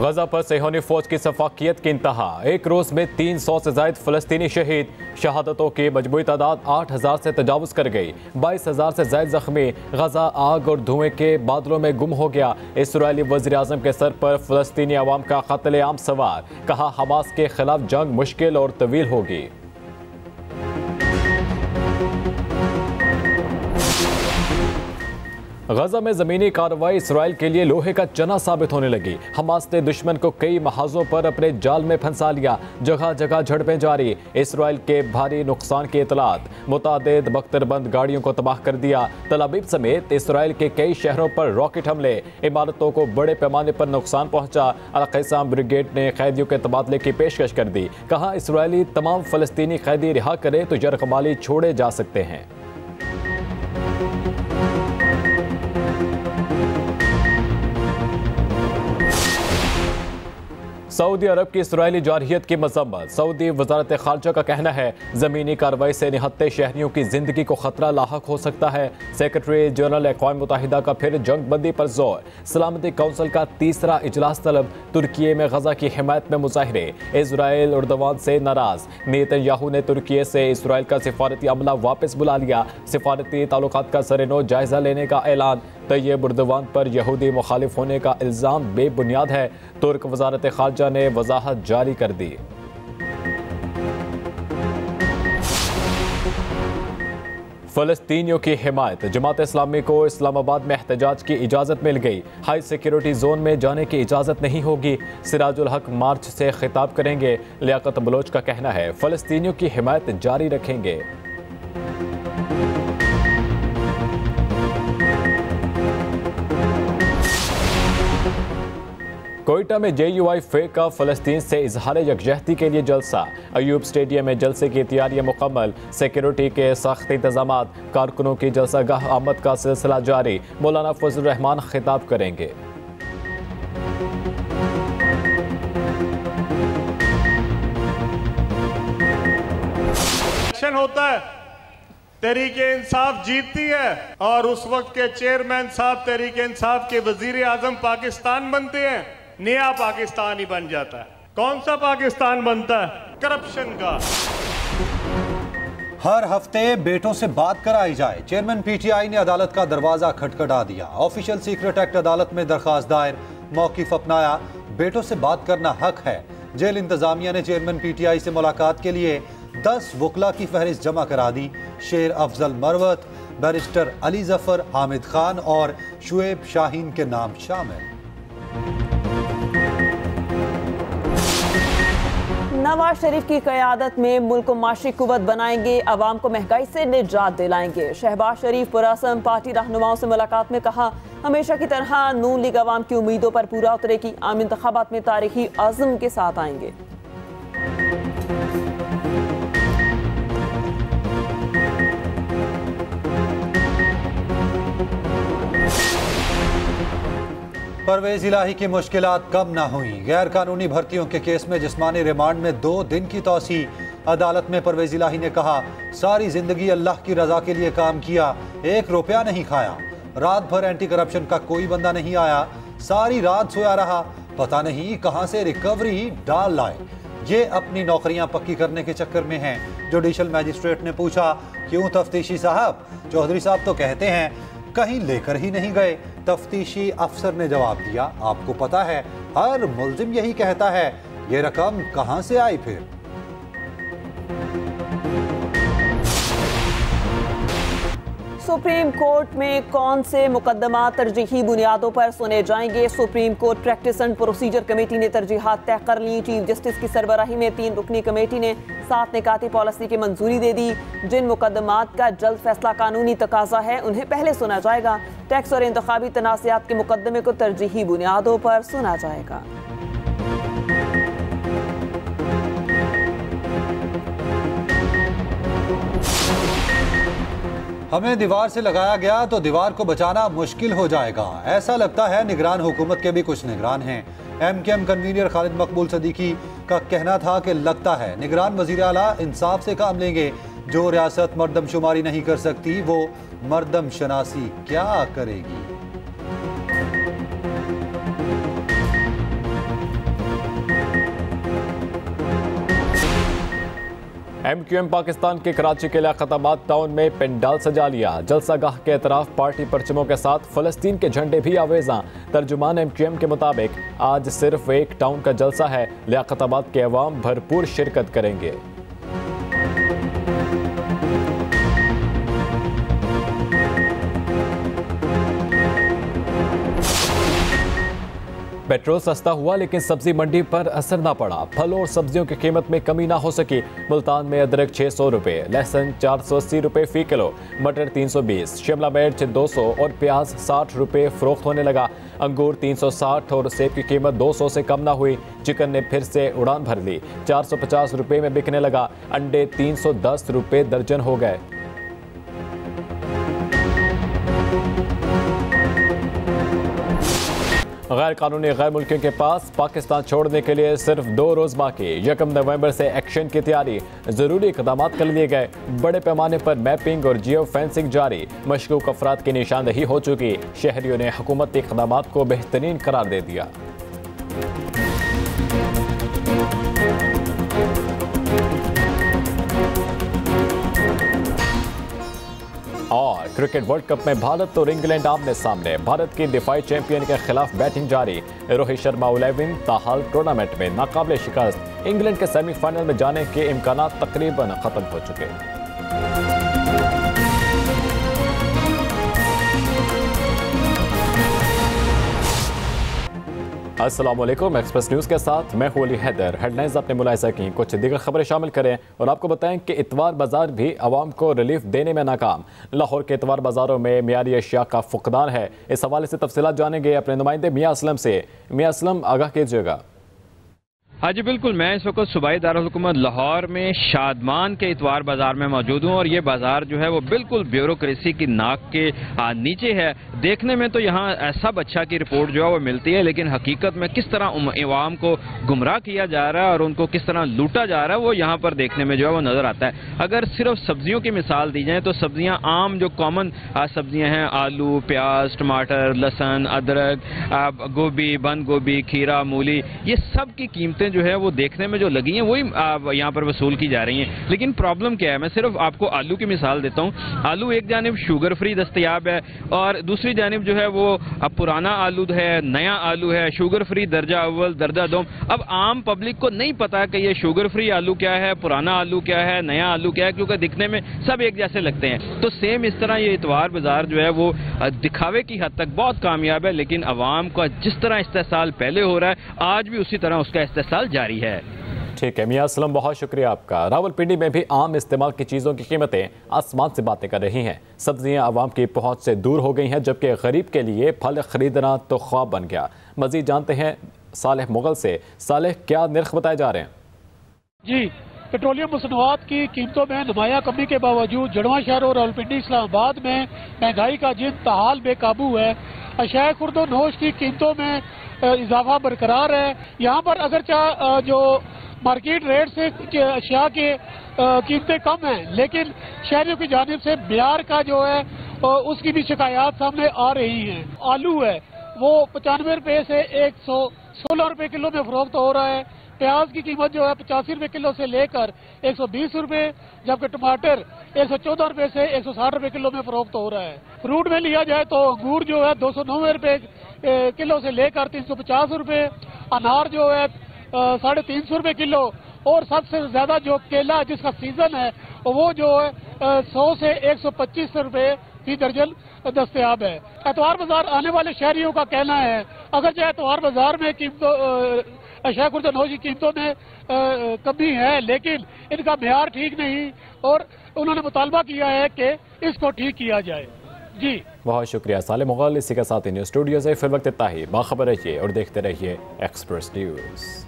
गजा पर सेहोनी फौज की सफाकियत की इंतहा। एक रोज में 300 से ज्यादा फलस्तीनी शहीद। शहादतों की मजमूई तादाद 8000 से तजावुज कर गई। 22000 से ज्यादा जख्मी। गजा आग और धुएं के बादलों में गुम हो गया। इसराइली वज़ीर आज़म के सर पर फलस्तीनी अवाम का कत्लेआम सवार। कहा हमास के खिलाफ जंग मुश्किल और तवील होगी। गजा में जमीनी कार्रवाई इसराइल के लिए लोहे का चना साबित होने लगी। हमास ने दुश्मन को कई महाजों पर अपने जाल में फंसा लिया। जगह जगह झड़पें जारी। इसराइल के भारी नुकसान की इतलात। मुतादिद बख्तरबंद गाड़ियों को तबाह कर दिया। तल अवीव समेत इसराइल के कई शहरों पर रॉकेट हमले। इमारतों को बड़े पैमाने पर नुकसान पहुंचा। अल-क़स्साम ब्रिगेड ने कैदियों के तबादले की पेशकश कर दी। कहा इसराइली तमाम फलस्तीनी कैदी रिहा करे तो यरगमाली छोड़े जा सकते हैं। सऊदी अरब की इसराइली जारहियत की मजम्मत। सऊदी वजारत खारजा का कहना है ज़मीनी कार्रवाई से निहत्ते शहरियों की जिंदगी को खतरा लाहक हो सकता है। सेक्रेटरी जनरल अक़वाम मुत्तहिदा का फिर जंग बंदी पर जोर। सलामती कौंसिल का तीसरा इजलास तलब। तुर्की में गजा की हिमायत में मुजाहरे। इसराइल उर्दवान से नाराज। नेतन्याहू ने तुर्की से इसराइल का सिफारती अमला वापस बुला लिया। सिफारती ताल्लुकात का सरेनो जायजा लेने का ऐलान। तैयब उर्दवान पर यहूदी मुखालिफ होने का इल्ज़ाम बेबुनियाद है। तुर्क वजारत खारजा ने वजाहत जारी कर दी। फलस्तीनियों की हिमायत। जमात इस्लामी को इस्लामाबाद में एहतजाज की इजाज़त मिल गई। हाई सिक्योरिटी जोन में जाने की इजाज़त नहीं होगी। सिराजुल हक मार्च से खिताब करेंगे। लियाकत बलोच का कहना है फलस्तीनियों की हिमायत जारी रखेंगे। कोयटा में JUI का फलस्तीन से इजहार यकजहती के लिए जलसा। अयूब स्टेडियम में जलसे की तैयारियां मुकम्मल। सिक्योरिटी के सख्त इंतजाम। कारकुनों की जलसागाह आमद का सिलसिला जारी। मौलाना फजल रहमान खिताब करेंगे। होता है, तहरीके इंसाफ जीतती है और उस वक्त के चेयरमैन साहब तहरीके इंसाफ के वजीर आजम पाकिस्तान बनते हैं। नया पाकिस्तान ही बन जाता है। कौन सा पाकिस्तान बनता है? करप्शन का। हर हफ्ते बेटों से बात कराई जाए। चेयरमैन PTI ने अदालत का दरवाजा खटखटा दिया। ऑफिशियल सीक्रेट एक्ट अदालत में दरखास्त दायर। मौकिफ अपनाया। बेटों से बात करना हक है। जेल इंतजामिया ने चेयरमैन PTI से मुलाकात के लिए 10 वकला की फहरिस्त जमा करा दी। शेर अफजल मरवत, बैरिस्टर अली जफर, हामिद खान और शुएब शाहीन के नाम शामिल। नवाज शरीफ की क़यादत में मुल्क को माशी कुव्वत बनाएंगे। अवाम को महंगाई से निजात दिलाएंगे। शहबाज शरीफ पुरअज़्म पार्टी रहनुमाओं से मुलाकात में कहा हमेशा की तरह नून लीग अवाम की उम्मीदों पर पूरा उतरेगी। आम इंतखाबात में तारीखी अज़्म के साथ आएंगे। परवेज इलाही की मुश्किलात कम ना हुई। गैर कानूनी भर्तियों के केस में जिस्मानी रिमांड में 2 दिन की तौसी। अदालत में परवेज इलाही ने कहा सारी जिंदगी अल्लाह की रजा के लिए काम किया, 1 रुपया नहीं खाया। रात भर एंटी करप्शन का कोई बंदा नहीं आया, सारी रात सोया रहा, पता नहीं कहां से रिकवरी डाल लाए। ये अपनी नौकरियां पक्की करने के चक्कर में हैं। जुडिशल मैजिस्ट्रेट ने पूछा क्यों तफ्तीशी साहब? चौधरी साहब तो कहते हैं कहीं लेकर ही नहीं गए। तफ्तीशी अफसर ने जवाब दिया आपको पता है हर मुल्जिम यही कहता है, ये रकम कहां से आई फिर? सुप्रीम कोर्ट में कौन से मुकदमा तरजीही बुनियादों पर सुने जाएंगे? Supreme court practice and procedure committee ने तरजीहात तय कर ली। चीफ जस्टिस की सरबराही में 3 रुकनी कमेटी ने 7 निकाती पॉलिसी की मंजूरी दे दी। जिन मुकदमात का जल्द फैसला कानूनी तकाजा है उन्हें पहले सुना जाएगा। टैक्स और इंतखाबी तनाज़ात के मुकदमे को तरजीही बुनियादों पर सुना जाएगा। हमें दीवार से लगाया गया तो दीवार को बचाना मुश्किल हो जाएगा, ऐसा लगता है निगरान हुकूमत के भी कुछ निगरान हैं। MKM कन्वीनर खालिद मकबूल सदीकी का कहना था कि लगता है निगरान वज़ीर आला इंसाफ से काम लेंगे। जो रियासत मर्दमशुमारी नहीं कर सकती वो मर्दम शनासी क्या करेगी? MQM पाकिस्तान के कराची के लियाकताबाद टाउन में पेंडाल सजा लिया। जलसागाह के अतराफ पार्टी परचमों के साथ फलस्तीन के झंडे भी आवेजा। तर्जुमान MQM के मुताबिक आज सिर्फ एक टाउन का जलसा है, लियाकताबाद के अवाम भरपूर शिरकत करेंगे। पेट्रोल सस्ता हुआ लेकिन सब्जी मंडी पर असर ना पड़ा। फलों और सब्जियों की कीमत में कमी ना हो सकी। मुल्तान में अदरक 600 रुपए, लहसुन 480 रुपए फी किलो, मटर 320, शिमला मिर्च 200 और प्याज 60 रुपए फरोख्त होने लगा। अंगूर 360 और सेब की कीमत 200 से कम ना हुई। चिकन ने फिर से उड़ान भर ली, 450 रुपए में बिकने लगा। अंडे 310 रुपए दर्जन हो गए। गैर कानूनी गैर मुल्कियों के पास पाकिस्तान छोड़ने के लिए सिर्फ 2 रोज बाकी। 1 नवंबर से एक्शन की तैयारी, जरूरी इकदाम कर लिए गए। बड़े पैमाने पर मैपिंग और जियो फेंसिंग जारी। मशकूक अफराद की निशानदही हो चुकी। शहरियों ने हुकूमती इकदाम को बेहतरीन करार दे दिया। और क्रिकेट वर्ल्ड कप में भारत और इंग्लैंड आमने सामने। भारत की दिफाई चैंपियन के खिलाफ बैटिंग जारी। रोहित शर्मा 11 ताहाल टूर्नामेंट में नाकाबिले शिकस्त। इंग्लैंड के सेमीफाइनल में जाने के इम्कान तकरीबन खत्म हो चुके। अस्सलाम वालेकुम, एक्सप्रेस न्यूज़ के साथ मैं हूं अली हैदर। हेडलाइंस आपने मुलाहिजा की, कुछ दीगर खबरें शामिल करें और आपको बताएं कि इतवार बाजार भी आवाम को रिलीफ देने में नाकाम। लाहौर के इतवार बाजारों में मियारी अशिया का फुकदान है। इस हवाले से तफसीलात जानेंगे अपने नुमाइंदे मियां असलम से। मियां असलम, आगाह कीजिएगा। हाँ जी बिल्कुल, मैं इस वक्त सूबाई दारुल-हुकूमत लाहौर में शादमान के इतवार बाजार में मौजूद हूँ और ये बाजार जो है वो बिल्कुल ब्यूरोक्रेसी की नाक के नीचे है। देखने में तो यहाँ सब अच्छा की रिपोर्ट जो है वो मिलती है, लेकिन हकीकत में किस तरह अवाम को गुमराह किया जा रहा है और उनको किस तरह लूटा जा रहा है वो यहाँ पर देखने में जो है वो नजर आता है। अगर सिर्फ सब्जियों की मिसाल दी जाए तो सब्जियाँ आम जो कॉमन सब्जियाँ हैं, आलू, प्याज, टमाटर, लहसुन, अदरक, गोभी, बंद गोभी, खीरा, मूली, ये सब की कीमतें जो है वो देखने में जो लगी हैं वही यहाँ पर वसूल की जा रही हैं। लेकिन प्रॉब्लम क्या है, मैं सिर्फ आपको आलू की मिसाल देता हूँ। आलू एक जानिब शुगर फ्री दस्तयाब है और दूसरी जानिब जो है वो पुराना आलू है, नया आलू है, शुगर फ्री दर्जा अव्वल, दर्जा दोम। अब आम पब्लिक को नहीं पता कि ये शुगर फ्री आलू क्या है, पुराना आलू क्या है, नया आलू क्या है, क्योंकि दिखने में सब एक जैसे लगते हैं। तो सेम इस तरह ये इतवार बाजार जो है वो दिखावे की हद तक बहुत कामयाब है, लेकिन अवाम का जिस तरह इस्तेसाल पहले हो रहा है आज भी उसी तरह उसका इस्तेसाल जारी है। ठीक है मियां असलम, बहुत शुक्रिया आपका। रावलपिंडी में भी आम इस्तेमाल की चीज़ों की कीमतें आसमान से बातें कर रही हैं। सब्जियां आवाम की पहुंच से दूर हो गई हैं, जबकि गरीब के लिए फल खरीदना तो ख्वाब बन गया। मजीद जानते हैं सालेह मुगल से। सालेह, क्या निर्ख बताए जा रहे हैं? जी, पेट्रोलियम मसनूआत की कीमतों में नुमाया कमी के बावजूद जड़वा शहर और रावलपिंडी इस्लामाबाद में महंगाई का जिन हाल बेकाबू है। अशिया खुर्द और नोश की कीमतों में इजाफा बरकरार है। यहाँ पर अगरचा जो मार्केट रेट से अशिया के कीमतें कम हैं, लेकिन शहरियों की जानिब से मियार का जो है उसकी भी शिकायत सामने आ रही हैं। आलू है वो 95 रुपए से 116 रुपए किलो में फरोख्त हो रहा है। प्याज की कीमत जो है 85 रुपए किलो से लेकर 120 रुपए, जबकि टमाटर 114 रुपए से 160 रुपए किलो में फरोख्त हो रहा है। फ्रूट में लिया जाए तो अंगूर जो है 290 रुपए किलो से लेकर 350 रुपए, अनार जो है 350 रुपए किलो, और सबसे ज्यादा जो केला जिसका सीजन है वो जो है 100 से 125 रुपए फी दर्जन दस्तयाब है। एतवार बाजार आने वाले शहरियों का कहना है अगर चाहे एतवार बाजार में कीमतों अशिया खुर्द नोश की कीमतों में कमी है, लेकिन इनका म्यार ठीक नहीं और उन्होंने मुतालबा किया है कि इसको ठीक किया जाए। जी बहुत शुक्रिया साले मुगल। इसी के साथ न्यूज़ स्टूडियो से फिर वक्त इतना ही। बाखबर रहिए और देखते रहिए एक्सप्रेस न्यूज़।